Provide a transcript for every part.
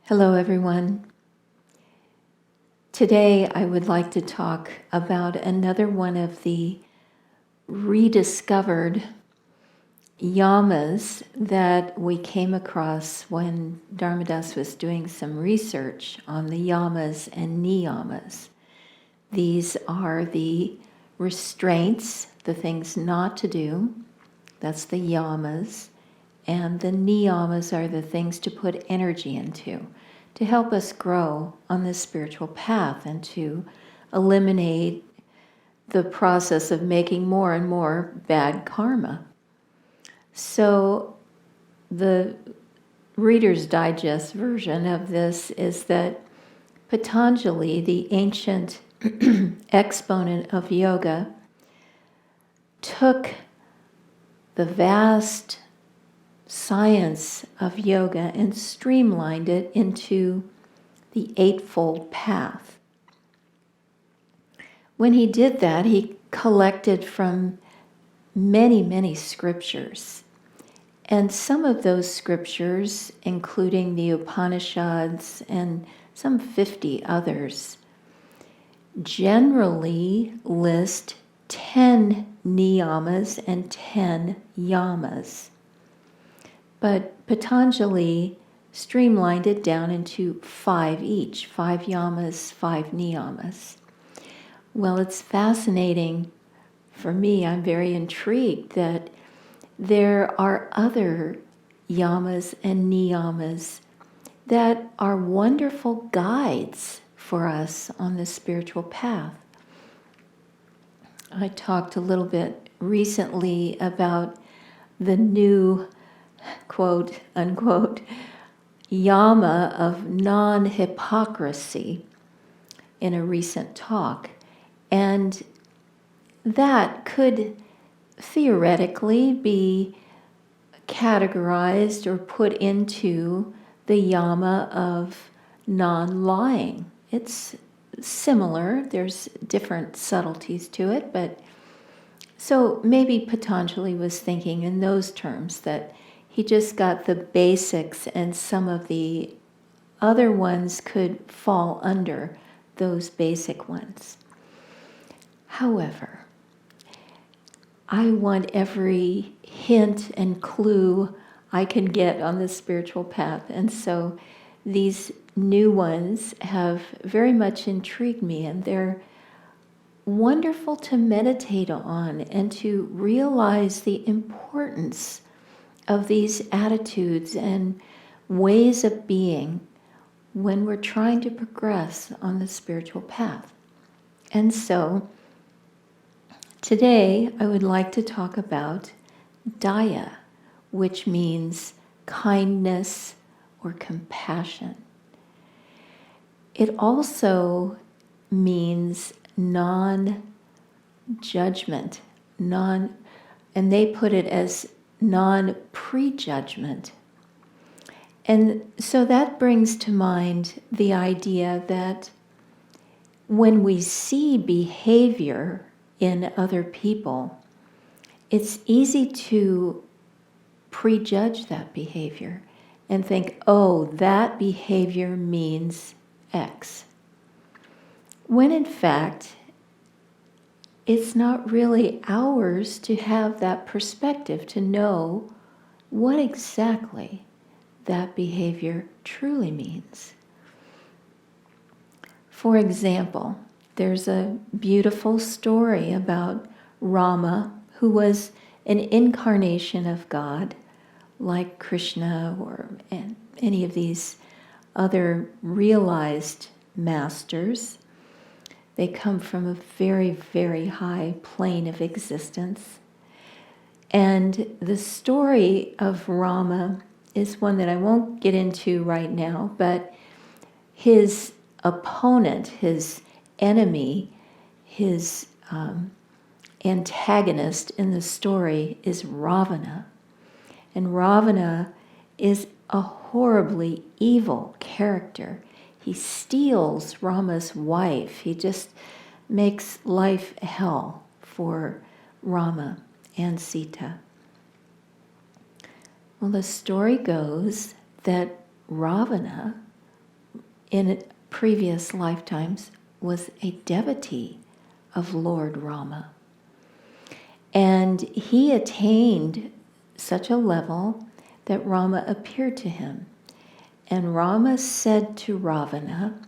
Hello, everyone. Today, I would like to talk about another one of the rediscovered Yamas that we came across when Dharmadas was doing some research on the Yamas and Niyamas. These are the restraints, the things not to do. That's the Yamas. And the Niyamas are the things to put energy into, to help us grow on this spiritual path and to eliminate the process of making more and more bad karma. So the Reader's Digest version of this is that Patanjali, the ancient exponent of yoga, took the vast science of yoga and streamlined it into the Eightfold Path. When he did that, he collected from many, many scriptures. And some of those scriptures, including the Upanishads and some 50 others, generally list 10 niyamas and 10 yamas. But Patanjali streamlined it down into 5 each, 5 yamas, 5 niyamas. Well, it's fascinating for me. I'm very intrigued that there are other yamas and niyamas that are wonderful guides for us on the spiritual path. I talked a little bit recently about the new quote unquote Yama of non-hypocrisy in a recent talk. And that could theoretically be categorized or put into the Yama of non-lying. It's similar, there's different subtleties to it, but so maybe Patanjali was thinking in those terms, that he just got the basics and some of the other ones could fall under those basic ones. However, I want every hint and clue I can get on the spiritual path, and so these new ones have very much intrigued me, and they're wonderful to meditate on and to realize the importance of these attitudes and ways of being when we're trying to progress on the spiritual path. And so today I would like to talk about Daya, which means kindness or compassion. It also means non-judgment, and they put it as non-prejudgment. And so that brings to mind the idea that when we see behavior in other people, it's easy to prejudge that behavior and think, oh, that behavior means X. When in fact, it's not really ours to have that perspective, to know what exactly that behavior truly means. For example, there's a beautiful story about Rama, who was an incarnation of God, like Krishna or any of these other realized masters. They come from a very, very high plane of existence. And the story of Rama is one that I won't get into right now, but his opponent, his enemy, his antagonist in the story is Ravana. And Ravana is a horribly evil character. He steals Rama's wife. He just makes life hell for Rama and Sita. Well, the story goes that Ravana in previous lifetimes was a devotee of Lord Rama. And he attained such a level that Rama appeared to him. And Rama said to Ravana,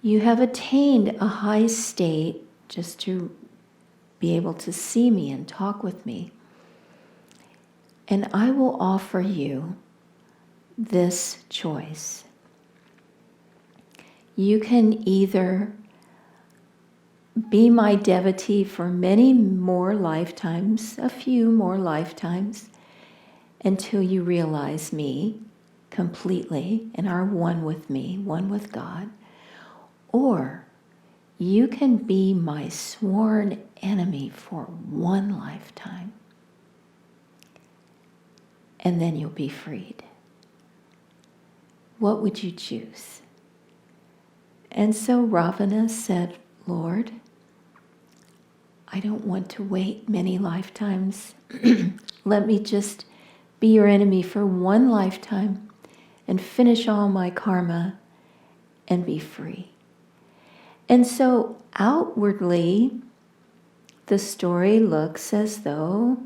"You have attained a high state just to be able to see me and talk with me. And I will offer you this choice. You can either be my devotee for many more lifetimes, a few more lifetimes, until you realize me completely and are one with me, one with God, or you can be my sworn enemy for one lifetime, and then you'll be freed. What would you choose?" And so Ravana said, "Lord, I don't want to wait many lifetimes. Let me just be your enemy for one lifetime and finish all my karma and be free." And so outwardly, the story looks as though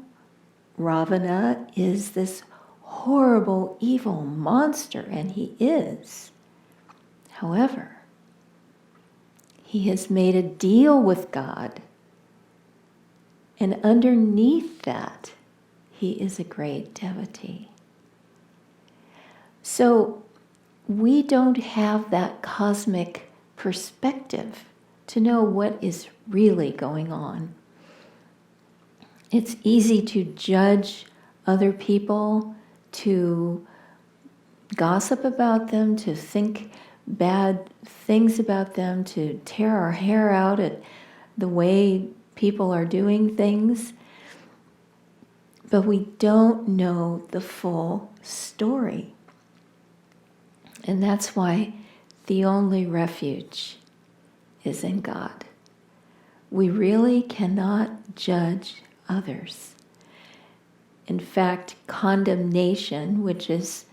Ravana is this horrible, evil monster, and he is. However, he has made a deal with God, and underneath that, he is a great devotee. So we don't have that cosmic perspective to know what is really going on. It's easy to judge other people, to gossip about them, to think bad things about them, to tear our hair out at the way people are doing things. But we don't know the full story. And that's why the only refuge is in God. We really cannot judge others. In fact, condemnation, which is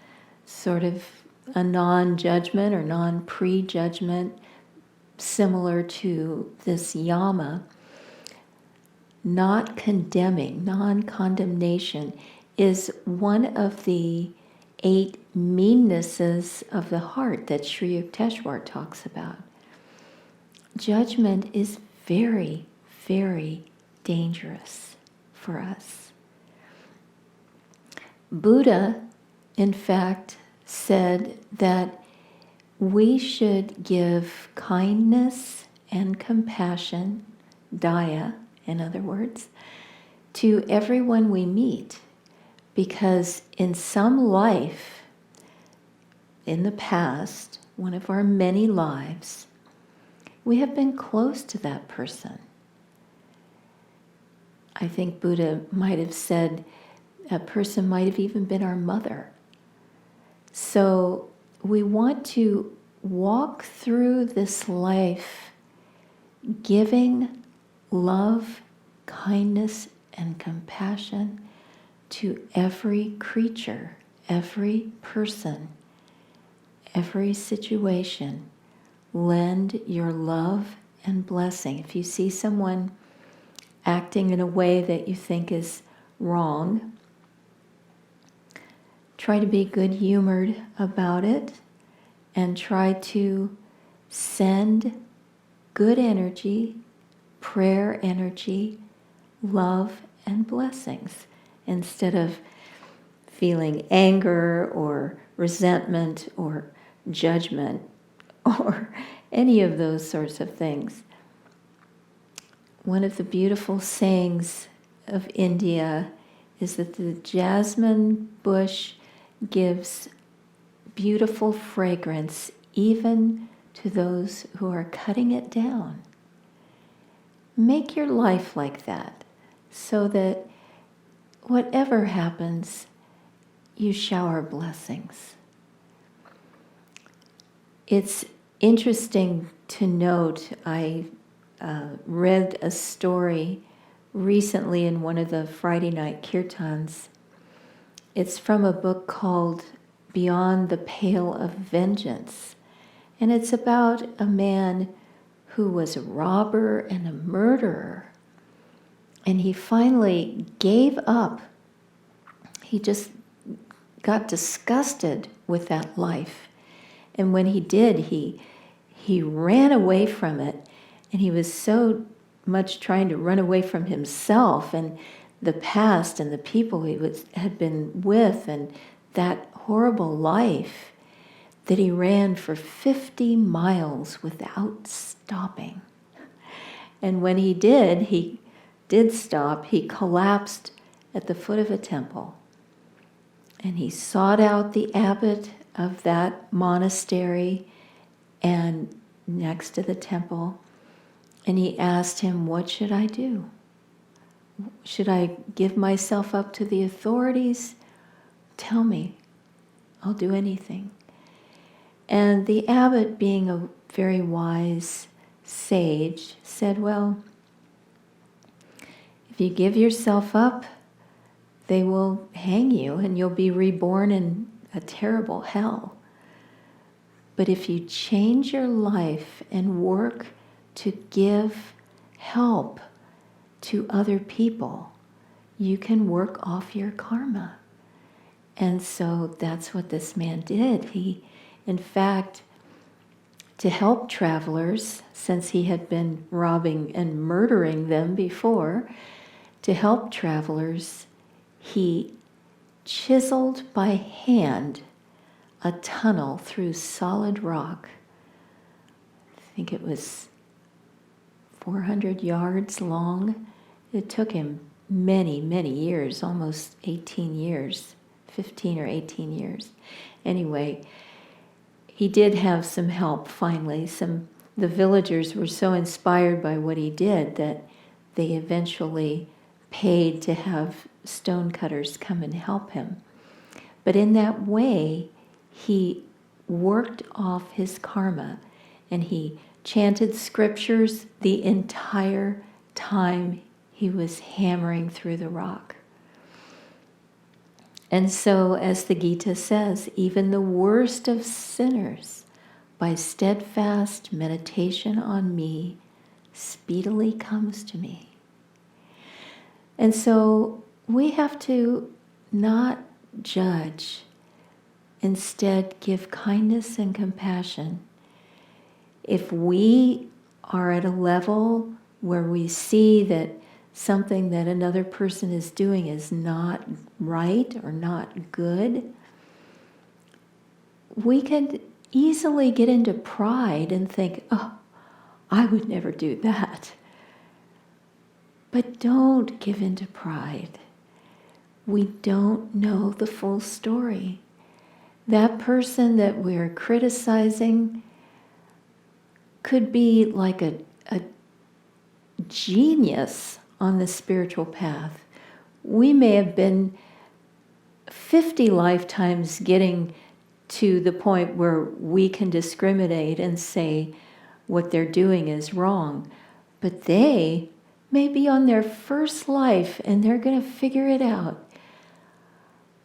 sort of a non-judgment or non-prejudgment, similar to this Yama, not condemning, non-condemnation, is one of the 8 meannesses of the heart that Sri Yukteswar talks about. Judgment is very, very dangerous for us. Buddha, in fact, said that we should give kindness and compassion, Daya, in other words, to everyone we meet, because in some life, in the past, one of our many lives, we have been close to that person. I think Buddha might have said a person might have even been our mother. So we want to walk through this life giving love, kindness, and compassion to every creature, every person, every situation. Lend your love and blessing. If you see someone acting in a way that you think is wrong, try to be good-humored about it and try to send good energy, prayer energy, love, and blessings instead of feeling anger or resentment or judgment or any of those sorts of things. One of the beautiful sayings of India is that the jasmine bush gives beautiful fragrance even to those who are cutting it down. Make your life like that so that whatever happens, you shower blessings. It's interesting to note, I read a story recently in one of the Friday night kirtans. It's from a book called Beyond the Pale of Vengeance. And it's about a man who was a robber and a murderer. And he finally gave up. He just got disgusted with that life. And when he did, he ran away from it. And he was so much trying to run away from himself and the past and the people he had been with and that horrible life that he ran for 50 miles without stopping. And when he did stop, he collapsed at the foot of a temple. And he sought out the abbot of that monastery and next to the temple, and he asked him, "What should I do? Should I give myself up to the authorities? Tell me, I'll do anything." And the abbot, being a very wise sage, said, "Well, if you give yourself up, they will hang you and you'll be reborn in a terrible hell. But if you change your life and work to give help to other people, you can work off your karma." And so that's what this man did. He, in fact, to help travelers, since he had been robbing and murdering them before, to help travelers, he chiseled by hand a tunnel through solid rock. I think it was 400 yards long. It took him many, many years, almost 18 years, 15 or 18 years. Anyway, he did have some help finally. The villagers were so inspired by what he did that they eventually paid to have stonecutters come and help him. But in that way, he worked off his karma, and he chanted scriptures the entire time he was hammering through the rock. And so, as the Gita says, even the worst of sinners, by steadfast meditation on me, speedily comes to me. And so we have to not judge, instead give kindness and compassion. If we are at a level where we see that something that another person is doing is not right or not good, we can easily get into pride and think, "Oh, I would never do that." But don't give in to pride. We don't know the full story. That person that we're criticizing could be like a genius on the spiritual path. We may have been 50 lifetimes getting to the point where we can discriminate and say what they're doing is wrong. But they may be on their first life and they're going to figure it out.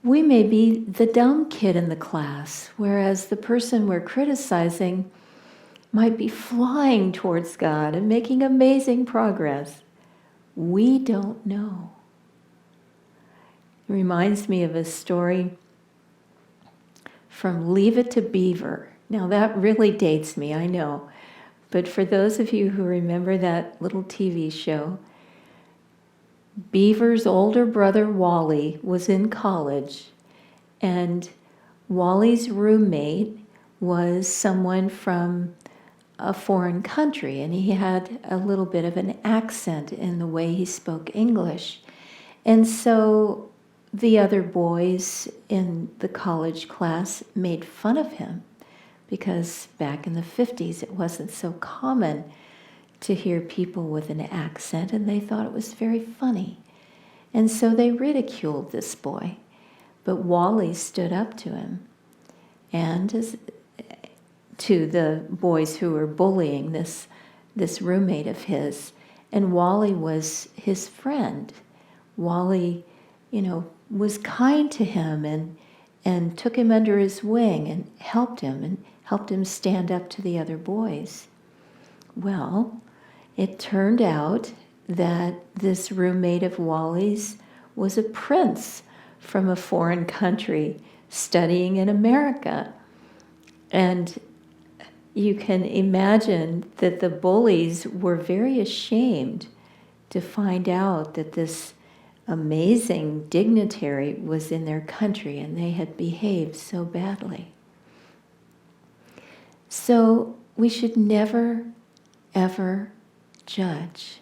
We may be the dumb kid in the class, whereas the person we're criticizing might be flying towards God and making amazing progress. We don't know. It reminds me of a story from Leave It to Beaver. Now that really dates me, I know. But for those of you who remember that little TV show, Beaver's older brother Wally was in college, and Wally's roommate was someone from a foreign country, and he had a little bit of an accent in the way he spoke English. And so the other boys in the college class made fun of him, because back in the 50s it wasn't so common to hear people with an accent, and they thought it was very funny. And so they ridiculed this boy. But Wally stood up to him, and to the boys who were bullying this roommate of his. And Wally was his friend. Wally, was kind to him and took him under his wing and helped him stand up to the other boys. Well, it turned out that this roommate of Wally's was a prince from a foreign country studying in America. And you can imagine that the bullies were very ashamed to find out that this amazing dignitary was in their country and they had behaved so badly. So we should never, ever judge.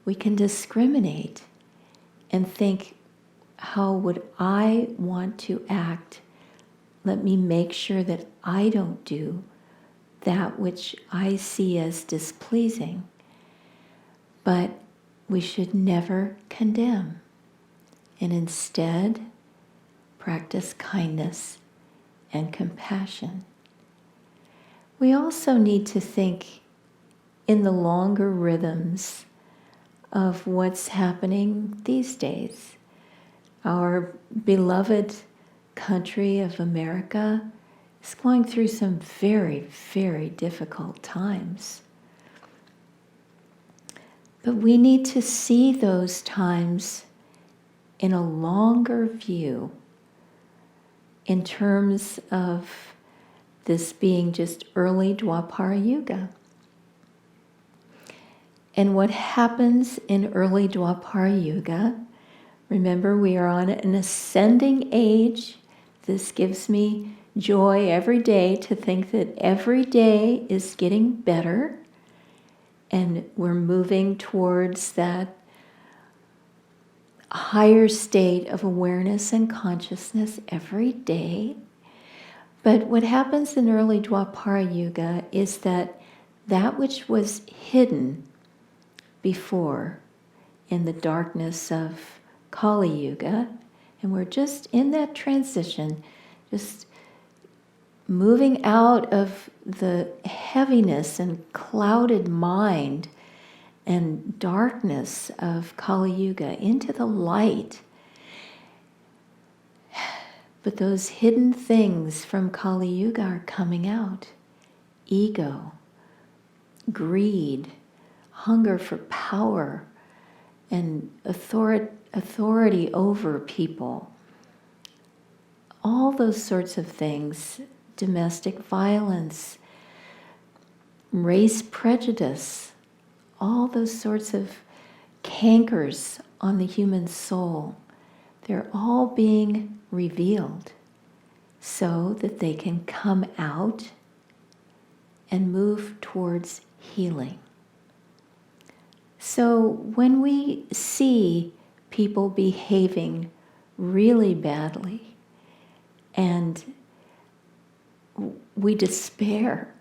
We can discriminate and think, how would I want to act? Let me make sure that I don't do that which I see as displeasing. But we should never condemn, and instead practice kindness and compassion. We also need to think in the longer rhythms of what's happening these days. Our beloved country of America is going through some very, very difficult times. But we need to see those times in a longer view in terms of this being just early Dwapara Yuga. And what happens in early Dwapara Yuga, remember we are on an ascending age. This gives me joy every day to think that every day is getting better and we're moving towards that higher state of awareness and consciousness every day. But what happens in early Dwapara Yuga is that which was hidden before in the darkness of Kali Yuga, and we're just in that transition, just moving out of the heaviness and clouded mind and darkness of Kali Yuga into the light. But those hidden things from Kali Yuga are coming out. Ego, greed, hunger for power, and authority over people. All those sorts of things, domestic violence, race prejudice, all those sorts of cankers on the human soul, they're all being revealed so that they can come out and move towards healing. So when we see people behaving really badly and we despair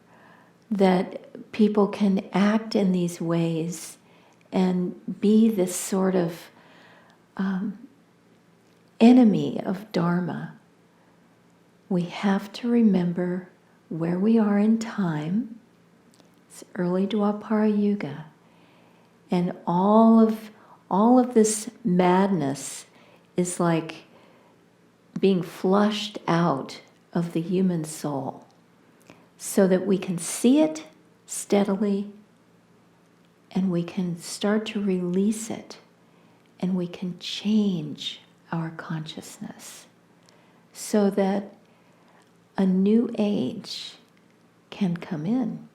that people can act in these ways and be this sort of enemy of Dharma, we have to remember where we are in time. It's early Dwapara Yuga. And all of this madness is like being flushed out of the human soul so that we can see it steadily and we can start to release it and we can change our consciousness so that a new age can come in.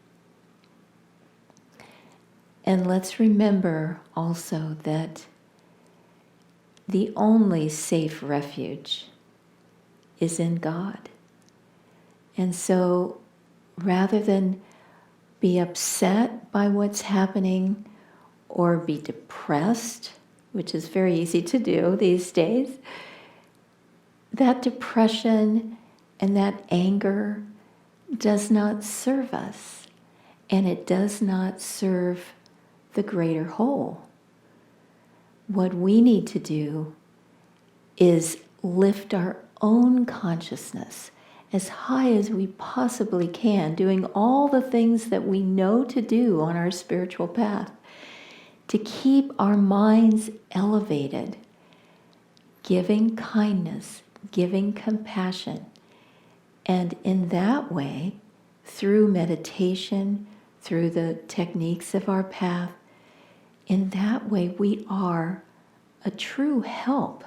And let's remember also that the only safe refuge is in God. And so rather than be upset by what's happening or be depressed, which is very easy to do these days, that depression and that anger does not serve us, and it does not serve the greater whole. What we need to do is lift our own consciousness as high as we possibly can, doing all the things that we know to do on our spiritual path, to keep our minds elevated, giving kindness, giving compassion. And in that way, through meditation, through the techniques of our path, in that way we are a true help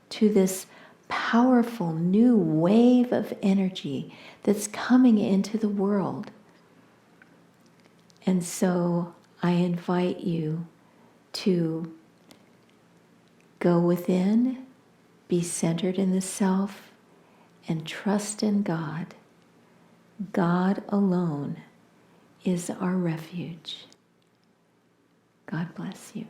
to this powerful new wave of energy that's coming into the world. And so I invite you to go within, be centered in the self, and trust in God. God alone is our refuge. God bless you.